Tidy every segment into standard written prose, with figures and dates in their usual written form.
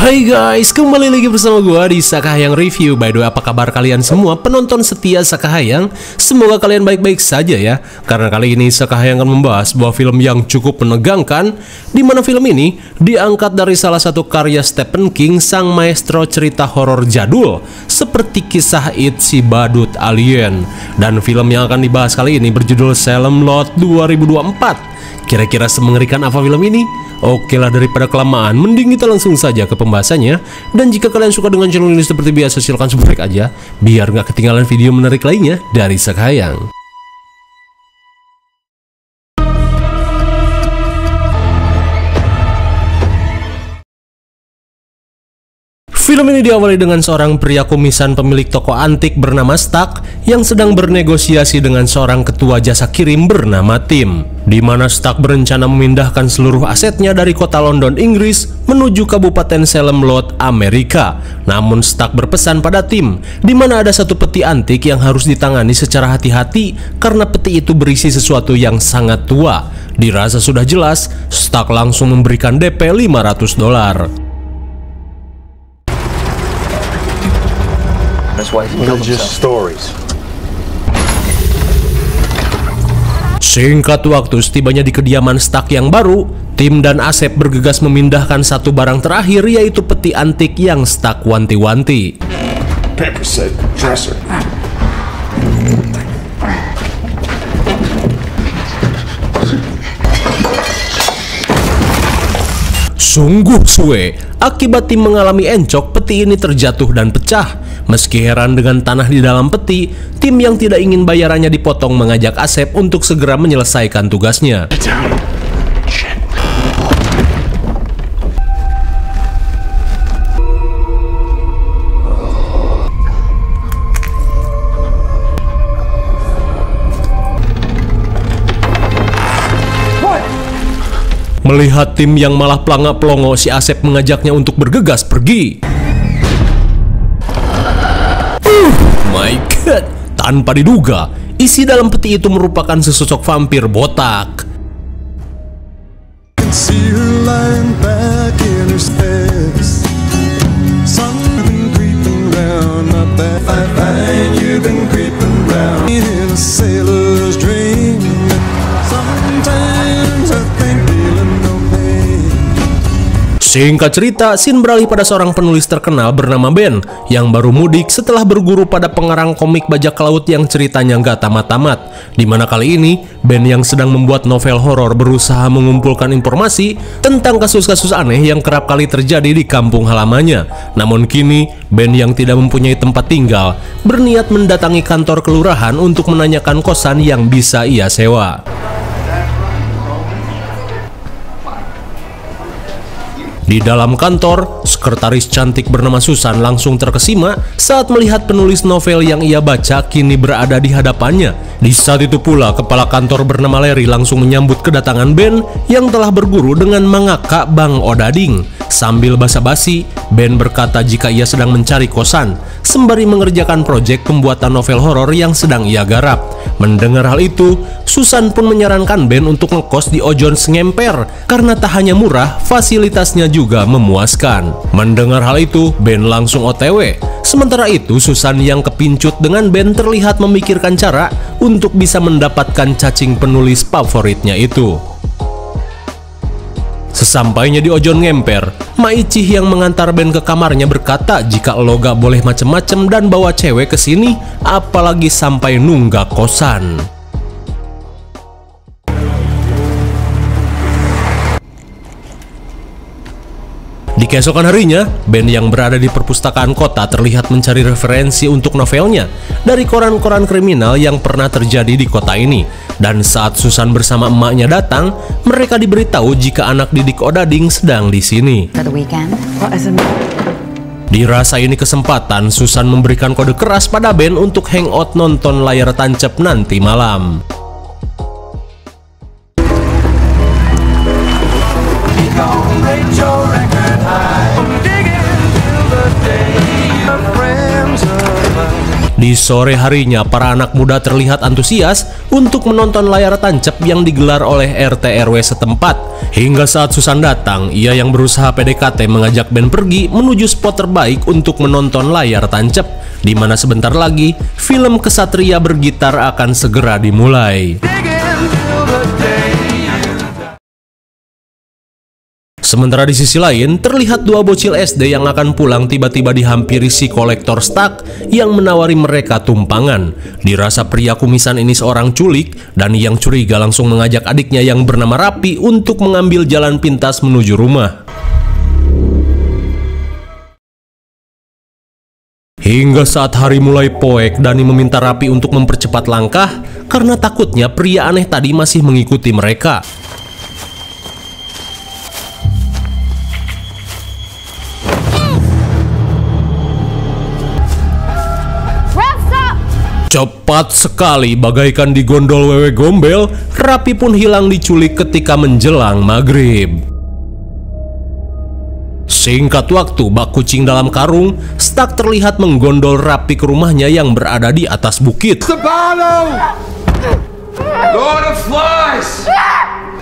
Hai guys, kembali lagi bersama gua di Sakahayang Review. By the way, apa kabar kalian semua penonton setia Sakahayang? Semoga kalian baik-baik saja ya. Karena kali ini Sakahayang akan membahas sebuah film yang cukup menegangkan, di mana film ini diangkat dari salah satu karya Stephen King, sang maestro cerita horor jadul, seperti kisah It, si badut alien. Dan film yang akan dibahas kali ini berjudul Salem Lot 2024. Kira-kira semengerikan apa film ini? Oke lah, daripada kelamaan, mending kita langsung saja ke pembahasannya. Dan jika kalian suka dengan channel ini seperti biasa, silahkan subscribe aja, biar nggak ketinggalan video menarik lainnya dari Sakahayang. Film ini diawali dengan seorang pria kumisan pemilik toko antik bernama Stuck yang sedang bernegosiasi dengan seorang ketua jasa kirim bernama Tim, di mana Stuck berencana memindahkan seluruh asetnya dari kota London, Inggris menuju Kabupaten Salem Lot, Amerika. Namun Stuck berpesan pada Tim, di mana ada satu peti antik yang harus ditangani secara hati-hati karena peti itu berisi sesuatu yang sangat tua. Dirasa sudah jelas, Stuck langsung memberikan DP $500. Singkat waktu, setibanya di kediaman Stuck yang baru, Tim dan Asep bergegas memindahkan satu barang terakhir, yaitu peti antik yang Stuck wanti-wanti. Sungguh suwe, akibat Tim mengalami encok, peti ini terjatuh dan pecah. Meski heran dengan tanah di dalam peti, Tim yang tidak ingin bayarannya dipotong mengajak Asep untuk segera menyelesaikan tugasnya. Melihat Tim yang malah pelangak-pelongo, si Asep mengajaknya untuk bergegas pergi. My God, tanpa diduga, isi dalam peti itu merupakan sesosok vampir botak. Singkat cerita, scene beralih pada seorang penulis terkenal bernama Ben yang baru mudik setelah berguru pada pengarang komik bajak laut yang ceritanya nggak tamat-tamat. Dimana kali ini, Ben yang sedang membuat novel horor berusaha mengumpulkan informasi tentang kasus-kasus aneh yang kerap kali terjadi di kampung halamannya. Namun kini, Ben yang tidak mempunyai tempat tinggal berniat mendatangi kantor kelurahan untuk menanyakan kosan yang bisa ia sewa. Di dalam kantor, sekretaris cantik bernama Susan langsung terkesima saat melihat penulis novel yang ia baca kini berada di hadapannya. Di saat itu pula, kepala kantor bernama Larry langsung menyambut kedatangan Ben yang telah berguru dengan mengakak Bang Odading. Sambil basa-basi, Ben berkata jika ia sedang mencari kosan, sembari mengerjakan proyek pembuatan novel horor yang sedang ia garap. Mendengar hal itu, Susan pun menyarankan Ben untuk ngekos di Ojons Ngemper karena tak hanya murah, fasilitasnya juga memuaskan. Mendengar hal itu, Ben langsung OTW. Sementara itu, Susan yang kepincut dengan Ben terlihat memikirkan cara untuk bisa mendapatkan cacing penulis favoritnya itu. Sesampainya di Ojon Ngemper, Maicih yang mengantar Ben ke kamarnya berkata jika lo gak boleh macem-macem dan bawa cewek ke sini, apalagi sampai nunggak kosan. Di keesokan harinya, Ben yang berada di perpustakaan kota terlihat mencari referensi untuk novelnya dari koran-koran kriminal yang pernah terjadi di kota ini. Dan saat Susan bersama emaknya datang, mereka diberitahu jika anak didik Odading sedang di sini. Dirasa ini kesempatan, Susan memberikan kode keras pada Ben untuk hangout nonton layar tancap nanti malam. Di sore harinya, para anak muda terlihat antusias untuk menonton layar tancap yang digelar oleh RT RW setempat. Hingga saat Susan datang, ia yang berusaha PDKT mengajak Ben pergi menuju spot terbaik untuk menonton layar tancap, di mana sebentar lagi film Kesatria Bergitar akan segera dimulai. Sementara di sisi lain, terlihat dua bocil SD yang akan pulang tiba-tiba dihampiri si kolektor Stark yang menawari mereka tumpangan. Dirasa pria kumisan ini seorang culik, dan yang curiga langsung mengajak adiknya yang bernama Rapi untuk mengambil jalan pintas menuju rumah. Hingga saat hari mulai poek, Dani meminta Rapi untuk mempercepat langkah karena takutnya pria aneh tadi masih mengikuti mereka. Cepat sekali, bagaikan digondol wewe gombel, Rapi pun hilang diculik ketika menjelang maghrib. Singkat waktu, bak kucing dalam karung, Stark terlihat menggondol Rapi ke rumahnya yang berada di atas bukit. Lord of Flies!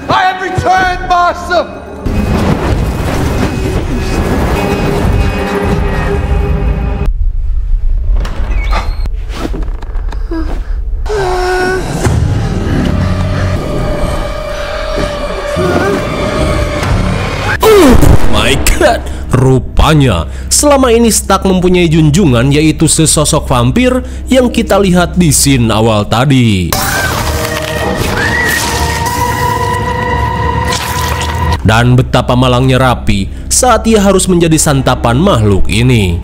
I have returned, Master! My God, rupanya selama ini Stark mempunyai junjungan, yaitu sesosok vampir yang kita lihat di scene awal tadi. Dan betapa malangnya Rapi saat ia harus menjadi santapan makhluk ini.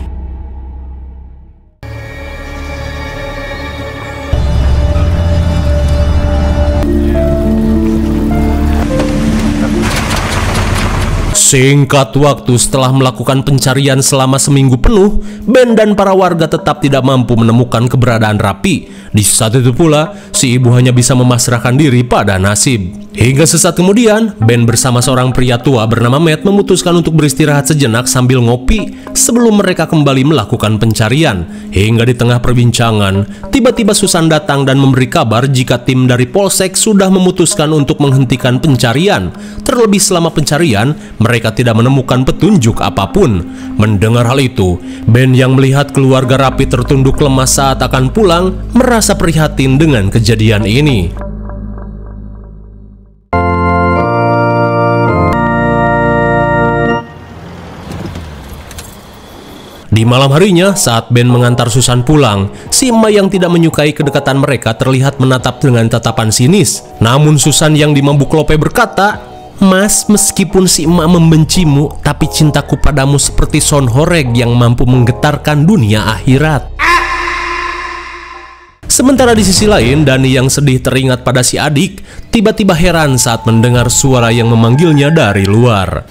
Singkat waktu setelah melakukan pencarian selama seminggu penuh, Ben dan para warga tetap tidak mampu menemukan keberadaan Rapi. Di saat itu pula, si ibu hanya bisa memasrahkan diri pada nasib. Hingga sesaat kemudian, Ben bersama seorang pria tua bernama Matt memutuskan untuk beristirahat sejenak sambil ngopi sebelum mereka kembali melakukan pencarian. Hingga di tengah perbincangan, tiba-tiba Susan datang dan memberi kabar jika tim dari Polsek sudah memutuskan untuk menghentikan pencarian. Terlebih selama pencarian, mereka tidak menemukan petunjuk apapun. Mendengar hal itu, Ben yang melihat keluarga Rapi tertunduk lemas saat akan pulang, merasa prihatin dengan kejadian ini. Di malam harinya, saat Ben mengantar Susan pulang, si emak yang tidak menyukai kedekatan mereka terlihat menatap dengan tatapan sinis. Namun Susan yang dimabuk lope berkata, "Mas, meskipun si emak membencimu, tapi cintaku padamu seperti son horeg yang mampu menggetarkan dunia akhirat." Sementara di sisi lain, Dani yang sedih teringat pada si adik, tiba-tiba heran saat mendengar suara yang memanggilnya dari luar.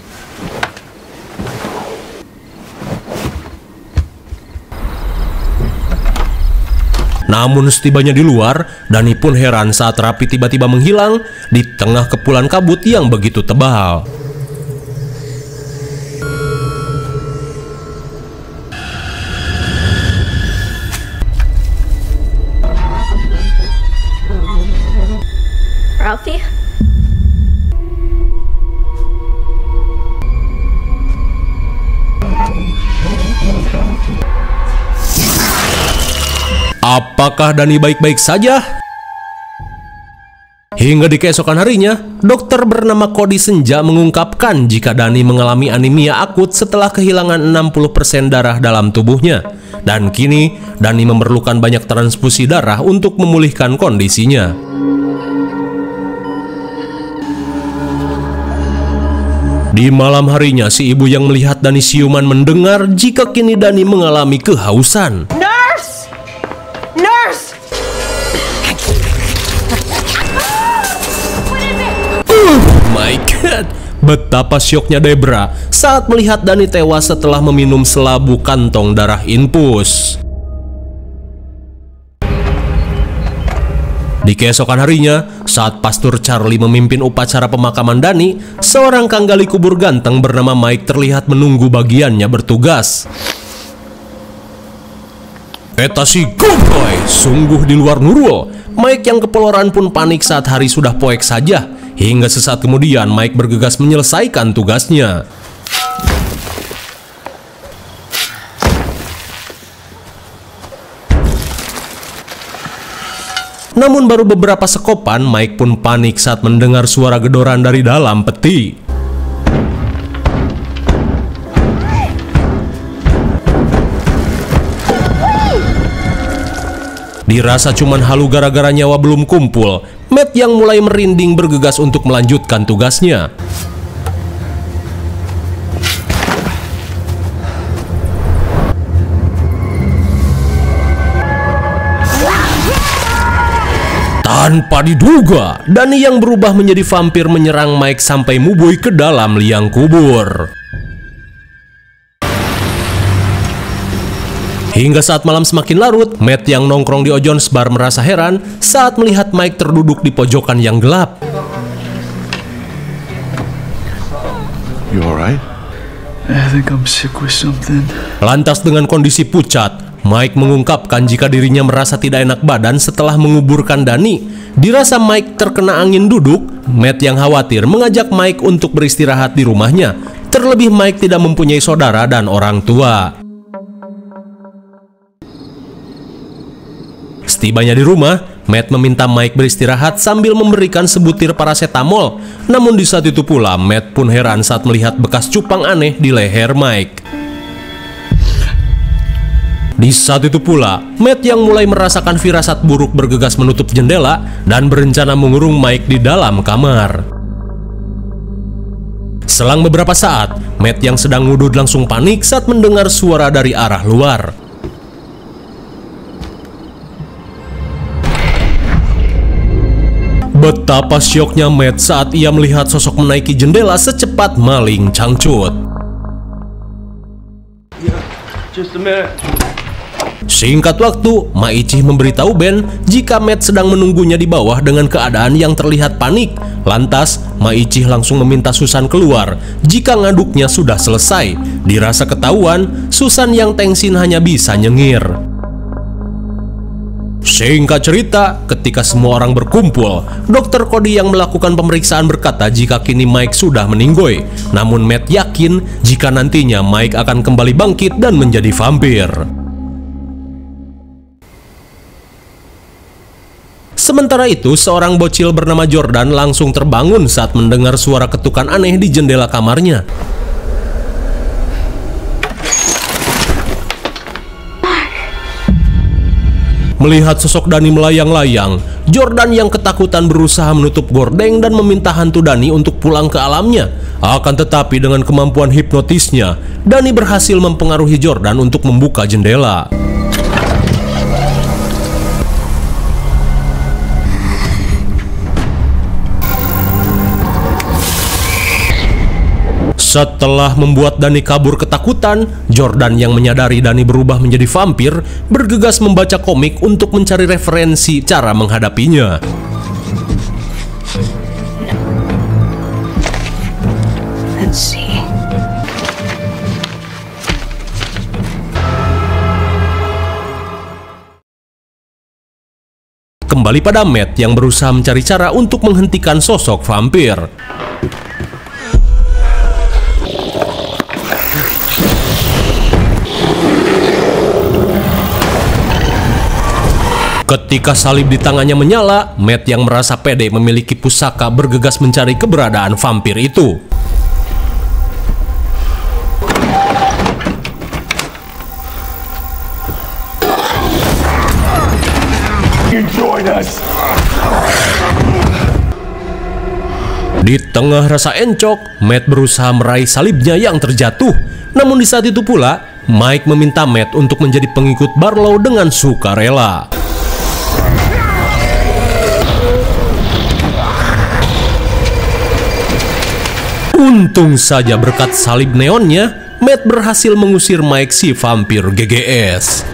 Namun setibanya di luar, Dani pun heran saat Rapi tiba-tiba menghilang di tengah kepulan kabut yang begitu tebal. Ralphie? Apakah Dani baik-baik saja? Hingga di keesokan harinya, dokter bernama Cody Senja mengungkapkan jika Dani mengalami anemia akut setelah kehilangan 60% darah dalam tubuhnya. Dan kini, Dani memerlukan banyak transfusi darah untuk memulihkan kondisinya. Di malam harinya, si ibu yang melihat Dani siuman mendengar jika kini Dani mengalami kehausan. Nurse! My God, betapa syoknya Debra saat melihat Dani tewas setelah meminum selabu kantong darah infus. Di keesokan harinya, saat Pastor Charlie memimpin upacara pemakaman Dani, seorang kanggali kubur ganteng bernama Mike terlihat menunggu bagiannya bertugas. Eta si Gogoy, sungguh di luar nurul. Mike yang kepeloran pun panik saat hari sudah poek saja. Hingga sesaat kemudian Mike bergegas menyelesaikan tugasnya. Namun baru beberapa sekopan, Mike pun panik saat mendengar suara gedoran dari dalam peti. Dirasa cuman halu gara-gara nyawa belum kumpul, Matt yang mulai merinding bergegas untuk melanjutkan tugasnya. Tanpa diduga, Danny yang berubah menjadi vampir menyerang Mike sampai mubui ke dalam liang kubur. Hingga saat malam semakin larut, Matt yang nongkrong di O'John's Bar merasa heran saat melihat Mike terduduk di pojokan yang gelap. You alright? I think I'm sick with something. Lantas dengan kondisi pucat, Mike mengungkapkan jika dirinya merasa tidak enak badan setelah menguburkan Danny. Dirasa Mike terkena angin duduk, Matt yang khawatir mengajak Mike untuk beristirahat di rumahnya. Terlebih Mike tidak mempunyai saudara dan orang tua. Setibanya di rumah, Matt meminta Mike beristirahat sambil memberikan sebutir paracetamol. Namun di saat itu pula, Matt pun heran saat melihat bekas cupang aneh di leher Mike. Di saat itu pula, Matt yang mulai merasakan firasat buruk bergegas menutup jendela dan berencana mengurung Mike di dalam kamar. Selang beberapa saat, Matt yang sedang ngudud langsung panik saat mendengar suara dari arah luar. Betapa syoknya Matt saat ia melihat sosok menaiki jendela secepat maling cangcut. Just a minute. Singkat waktu, Maichi memberitahu Ben jika Matt sedang menunggunya di bawah dengan keadaan yang terlihat panik. Lantas, Maichi langsung meminta Susan keluar jika ngaduknya sudah selesai. Dirasa ketahuan, Susan yang tengsin hanya bisa nyengir. Singkat cerita, ketika semua orang berkumpul, Dr. Cody yang melakukan pemeriksaan berkata jika kini Mike sudah meninggoy. Namun Matt yakin jika nantinya Mike akan kembali bangkit dan menjadi vampir. Sementara itu, seorang bocil bernama Jordan langsung terbangun saat mendengar suara ketukan aneh di jendela kamarnya. Melihat sosok Danny melayang-layang, Jordan yang ketakutan berusaha menutup gordeng dan meminta hantu Danny untuk pulang ke alamnya. Akan tetapi dengan kemampuan hipnotisnya, Danny berhasil mempengaruhi Jordan untuk membuka jendela. Setelah membuat Danny kabur ketakutan, Jordan yang menyadari Danny berubah menjadi vampir bergegas membaca komik untuk mencari referensi cara menghadapinya. Let's see. Kembali pada Matt yang berusaha mencari cara untuk menghentikan sosok vampir. Ketika salib di tangannya menyala, Matt yang merasa pede memiliki pusaka bergegas mencari keberadaan vampir itu. You join us. Di tengah rasa encok, Matt berusaha meraih salibnya yang terjatuh. Namun di saat itu pula, Mike meminta Matt untuk menjadi pengikut Barlow dengan sukarela. Untung saja berkat salib neonnya, Matt berhasil mengusir Mike si vampir GGS.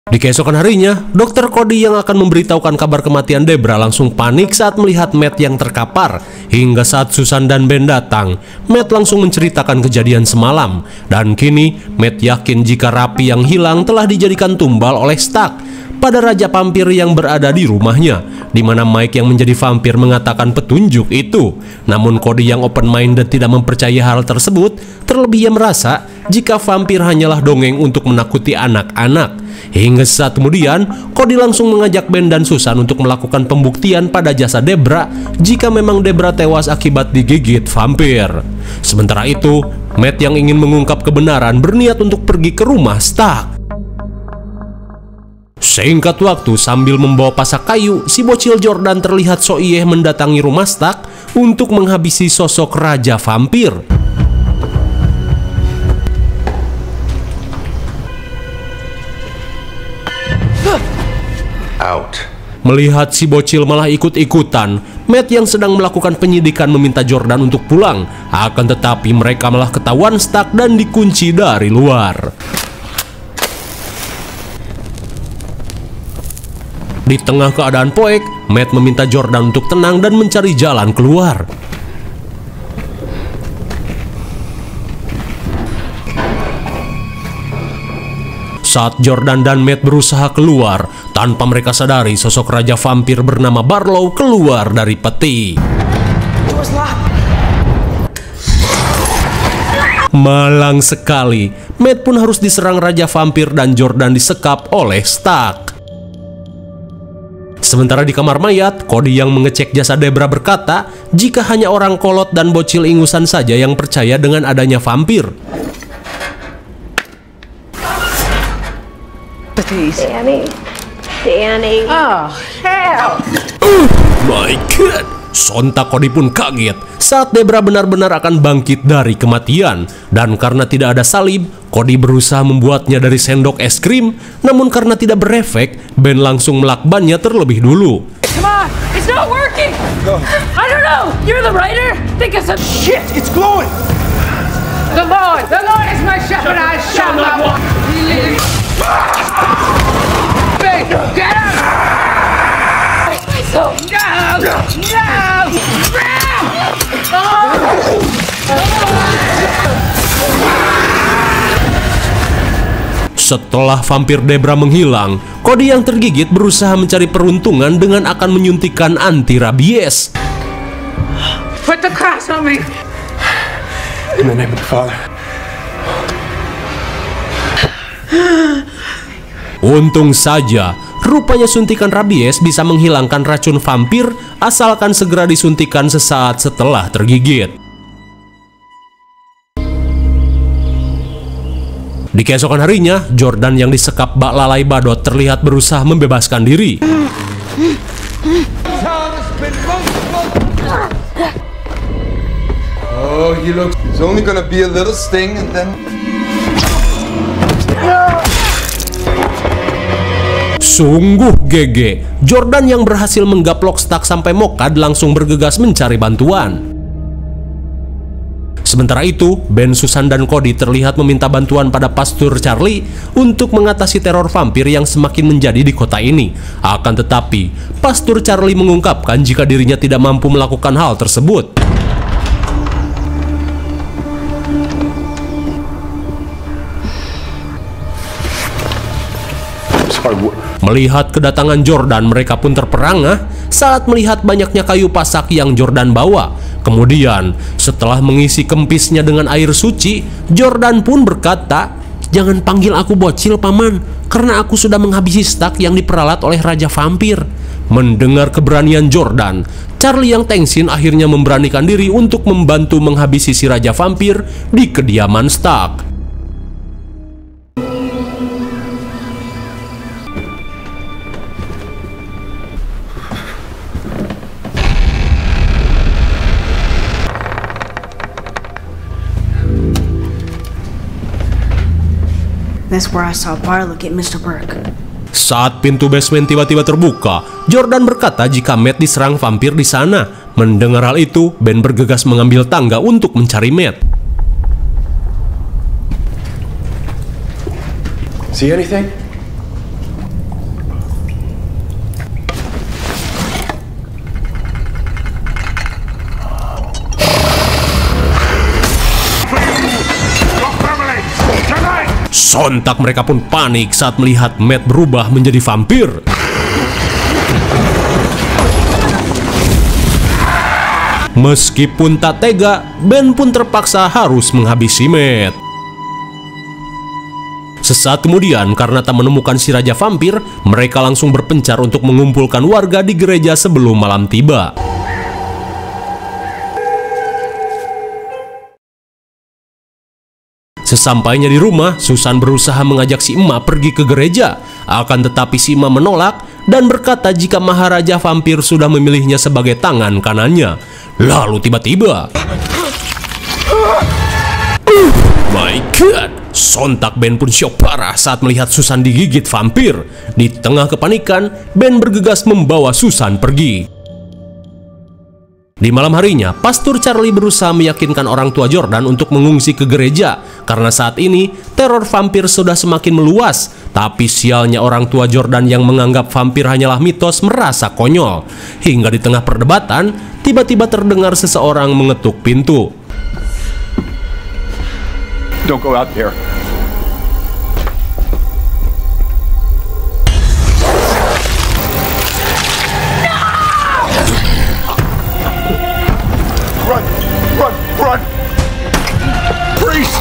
Di keesokan harinya, Dr. Cody yang akan memberitahukan kabar kematian Debra langsung panik saat melihat Matt yang terkapar. Hingga saat Susan dan Ben datang, Matt langsung menceritakan kejadian semalam. Dan kini, Matt yakin jika Rapi yang hilang telah dijadikan tumbal oleh Stuck pada Raja Vampir yang berada di rumahnya, di mana Mike yang menjadi vampir mengatakan petunjuk itu. Namun Cody yang open-minded tidak mempercayai hal tersebut, terlebih ia merasa jika vampir hanyalah dongeng untuk menakuti anak-anak. Hingga saat kemudian, Cody langsung mengajak Ben dan Susan untuk melakukan pembuktian pada jasa Debra jika memang Debra tewas akibat digigit vampir. Sementara itu, Matt yang ingin mengungkap kebenaran berniat untuk pergi ke rumah Stuck. Singkat waktu, sambil membawa pasak kayu, si bocil Jordan terlihat soiyeh mendatangi rumah Stuck untuk menghabisi sosok Raja Vampir. Out. Melihat si bocil malah ikut-ikutan, Matt yang sedang melakukan penyidikan meminta Jordan untuk pulang. Akan tetapi mereka malah ketahuan Stuck dan dikunci dari luar. Di tengah keadaan poek, Matt meminta Jordan untuk tenang dan mencari jalan keluar. Saat Jordan dan Matt berusaha keluar, tanpa mereka sadari sosok Raja Vampir bernama Barlow keluar dari peti. Malang sekali, Matt pun harus diserang Raja Vampir dan Jordan disekap oleh Stuck. Sementara di kamar mayat, Cody yang mengecek jasa Debra berkata jika hanya orang kolot dan bocil ingusan saja yang percaya dengan adanya vampir. Danny. Oh, hell. My God. Sontak Cody pun kaget saat Debra benar-benar akan bangkit dari kematian. Dan karena tidak ada salib, Cody berusaha membuatnya dari sendok es krim. Namun karena tidak berefek, Ben langsung melakbannya terlebih dulu. Come on, it's not working. I don't know. You're the writer. Think of some shit. It's glowing. The Lord is my shepherd. I shall not want. Get out! So no. Setelah vampir Debra menghilang, Cody yang tergigit berusaha mencari peruntungan dengan akan menyuntikkan anti rabies. Put the cross on me. In the name of the Father. Untung saja, rupanya suntikan rabies bisa menghilangkan racun vampir asalkan segera disuntikan sesaat setelah tergigit. Di keesokan harinya, Jordan yang disekap bak lalai badot terlihat berusaha membebaskan diri. Oh, he looks. It's only gonna be a little sting and then. Sungguh GG, Jordan yang berhasil menggaplok Stuck sampai mokad langsung bergegas mencari bantuan. Sementara itu, Ben, Susan, dan Cody terlihat meminta bantuan pada Pastor Charlie untuk mengatasi teror vampir yang semakin menjadi di kota ini. Akan tetapi, Pastor Charlie mengungkapkan jika dirinya tidak mampu melakukan hal tersebut. Melihat kedatangan Jordan, mereka pun terperangah saat melihat banyaknya kayu pasak yang Jordan bawa. Kemudian, setelah mengisi kempisnya dengan air suci, Jordan pun berkata, "Jangan panggil aku bocil, Paman, karena aku sudah menghabisi Stuck yang diperalat oleh Raja Vampir." Mendengar keberanian Jordan, Charlie yang tengsin akhirnya memberanikan diri untuk membantu menghabisi si Raja Vampir di kediaman Stuck. That's where I saw Barlow get Mr. Burke. Saat pintu basement tiba-tiba terbuka, Jordan berkata jika Matt diserang vampir di sana. Mendengar hal itu, Ben bergegas mengambil tangga untuk mencari Matt. See anything? Sontak mereka pun panik saat melihat Matt berubah menjadi vampir. Meskipun tak tega, Ben pun terpaksa harus menghabisi Matt. Sesaat kemudian, karena tak menemukan si Raja Vampir, mereka langsung berpencar untuk mengumpulkan warga di gereja sebelum malam tiba. Sesampainya di rumah, Susan berusaha mengajak si emak pergi ke gereja. Akan tetapi si emak menolak dan berkata jika Maharaja Vampir sudah memilihnya sebagai tangan kanannya. Lalu tiba-tiba, my God! Sontak Ben pun syok parah saat melihat Susan digigit vampir. Di tengah kepanikan, Ben bergegas membawa Susan pergi. Di malam harinya, Pastor Charlie berusaha meyakinkan orang tua Jordan untuk mengungsi ke gereja karena saat ini teror vampir sudah semakin meluas. Tapi sialnya orang tua Jordan yang menganggap vampir hanyalah mitos merasa konyol. Hingga di tengah perdebatan, tiba-tiba terdengar seseorang mengetuk pintu. Don't go out there. Run! Run! Run! Priest!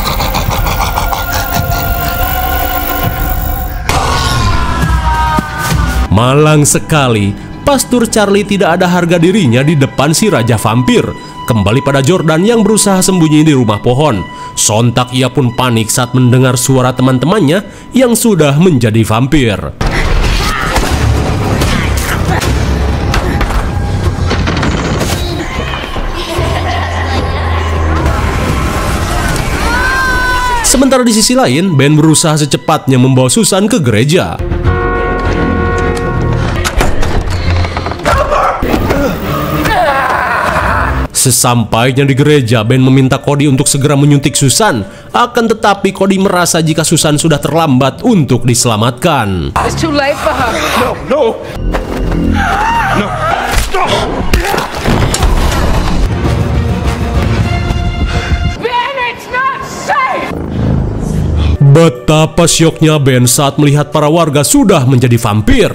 Malang sekali, Pastor Charlie tidak ada harga dirinya di depan si Raja Vampir. Kembali pada Jordan yang berusaha sembunyi di rumah pohon. Sontak ia pun panik saat mendengar suara teman-temannya yang sudah menjadi vampir. Sementara di sisi lain, Ben berusaha secepatnya membawa Susan ke gereja. Sesampainya di gereja, Ben meminta Cody untuk segera menyuntik Susan. Akan tetapi Cody merasa jika Susan sudah terlambat untuk diselamatkan. It's too late for her. No! No! No! Stop! Ben, it's not safe! Betapa syoknya Ben saat melihat para warga sudah menjadi vampir.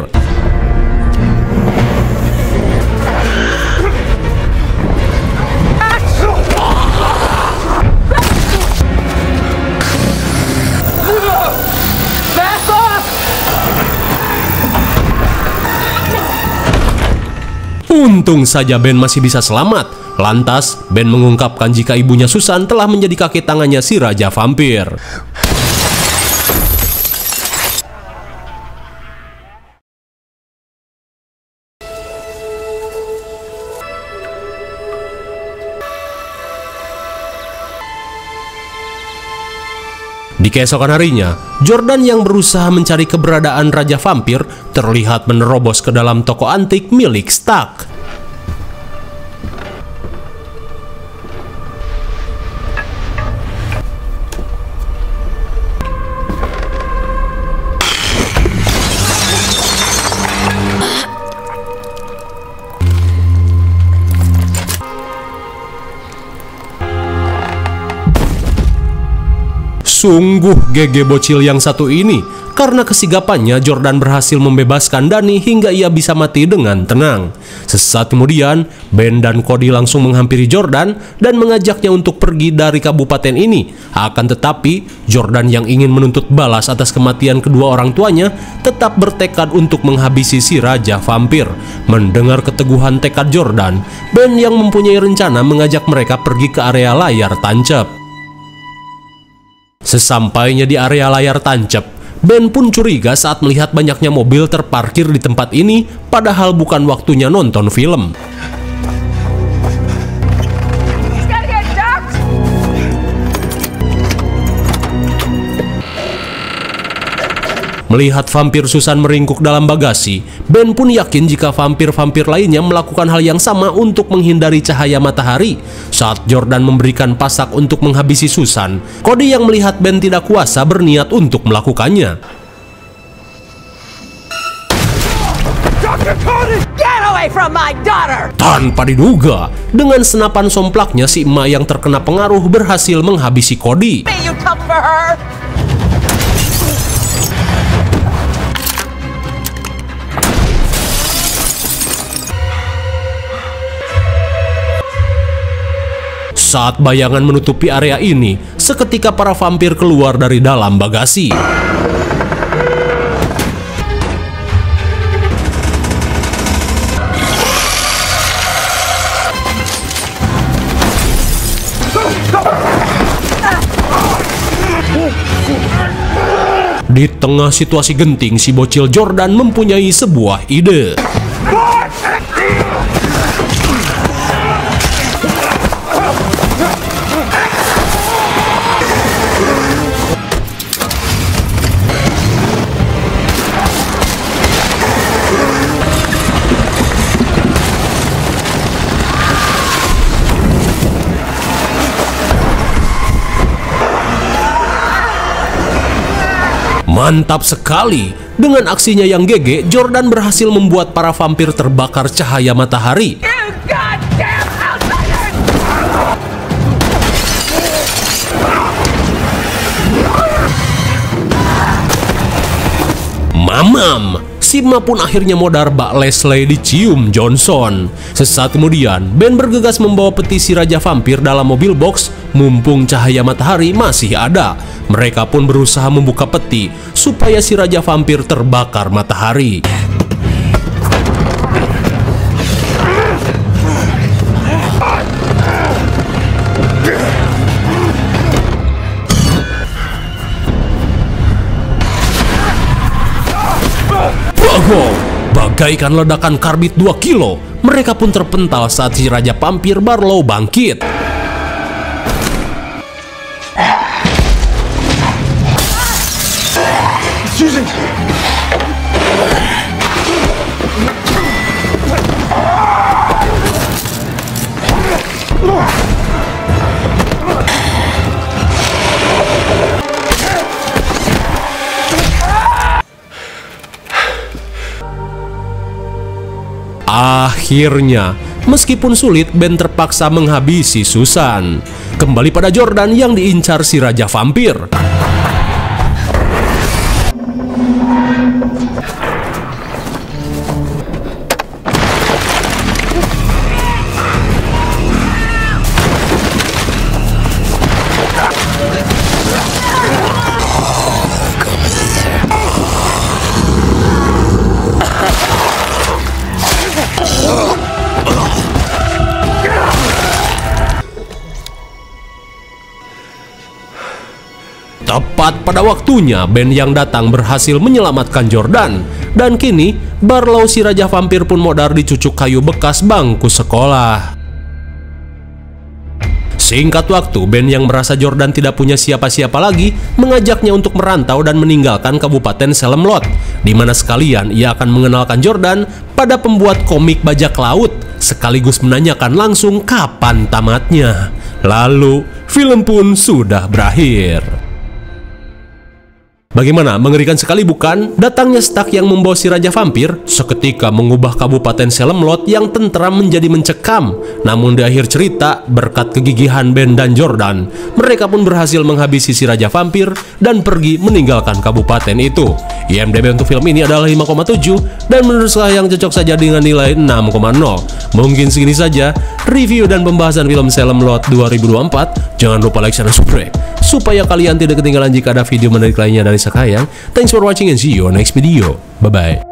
Untung saja Ben masih bisa selamat. Lantas, Ben mengungkapkan jika ibunya Susan telah menjadi kaki tangannya si Raja Vampir. Di keesokan harinya, Jordan yang berusaha mencari keberadaan Raja Vampir terlihat menerobos ke dalam toko antik milik Stark. Sungguh GG bocil yang satu ini. Karena kesigapannya, Jordan berhasil membebaskan Danny hingga ia bisa mati dengan tenang. Sesaat kemudian, Ben dan Cody langsung menghampiri Jordan dan mengajaknya untuk pergi dari kabupaten ini. Akan tetapi, Jordan yang ingin menuntut balas atas kematian kedua orang tuanya tetap bertekad untuk menghabisi si Raja Vampir. Mendengar keteguhan tekad Jordan, Ben yang mempunyai rencana mengajak mereka pergi ke area layar tancap. Sesampainya di area layar tancap, Ben pun curiga saat melihat banyaknya mobil terparkir di tempat ini, padahal bukan waktunya nonton film. Melihat vampir Susan meringkuk dalam bagasi, Ben pun yakin jika vampir-vampir lainnya melakukan hal yang sama untuk menghindari cahaya matahari. Saat Jordan memberikan pasak untuk menghabisi Susan, Cody yang melihat Ben tidak kuasa berniat untuk melakukannya. Get away from my daughter! Tanpa diduga, dengan senapan somplaknya si emak yang terkena pengaruh berhasil menghabisi Cody. May you come for her? Saat bayangan menutupi area ini, seketika para vampir keluar dari dalam bagasi. Di tengah situasi genting, si bocil Jordan mempunyai sebuah ide. Mantap sekali! Dengan aksinya yang GG, Jordan berhasil membuat para vampir terbakar cahaya matahari. Mamam! Sigma pun akhirnya modar bak Leslie dicium Johnson. Sesaat kemudian, Ben bergegas membawa peti si Raja Vampir dalam mobil box, mumpung cahaya matahari masih ada. Mereka pun berusaha membuka peti supaya si Raja Vampir terbakar matahari. Wow, bagaikan ledakan karbit 2 kilo, mereka pun terpental saat si Raja Vampir Barlow bangkit. Akhirnya, meskipun sulit, Ben terpaksa menghabisi Susan. Kembali pada Jordan yang diincar si Raja Vampir. Tepat pada waktunya, Ben yang datang berhasil menyelamatkan Jordan. Dan kini, Barlow si Raja Vampir pun modar di cucuk kayu bekas bangku sekolah. Singkat waktu, Ben yang merasa Jordan tidak punya siapa-siapa lagi, mengajaknya untuk merantau dan meninggalkan Kabupaten Salem Lot, di mana sekalian ia akan mengenalkan Jordan pada pembuat komik bajak laut, sekaligus menanyakan langsung kapan tamatnya. Lalu, film pun sudah berakhir. Bagaimana, mengerikan sekali bukan? Datangnya Stark yang membawa si Raja Vampir seketika mengubah Kabupaten Salem Lot yang tentram menjadi mencekam. Namun di akhir cerita, berkat kegigihan Ben dan Jordan, mereka pun berhasil menghabisi si Raja Vampir dan pergi meninggalkan kabupaten itu. IMDb untuk film ini adalah 5,7 dan menurut saya yang cocok saja dengan nilai 6,0. Mungkin segini saja review dan pembahasan film Salem Lot 2024. Jangan lupa like, share, dan subscribe supaya kalian tidak ketinggalan jika ada video menarik lainnya dari Sakayang. Thanks for watching and see you on next video. Bye-bye.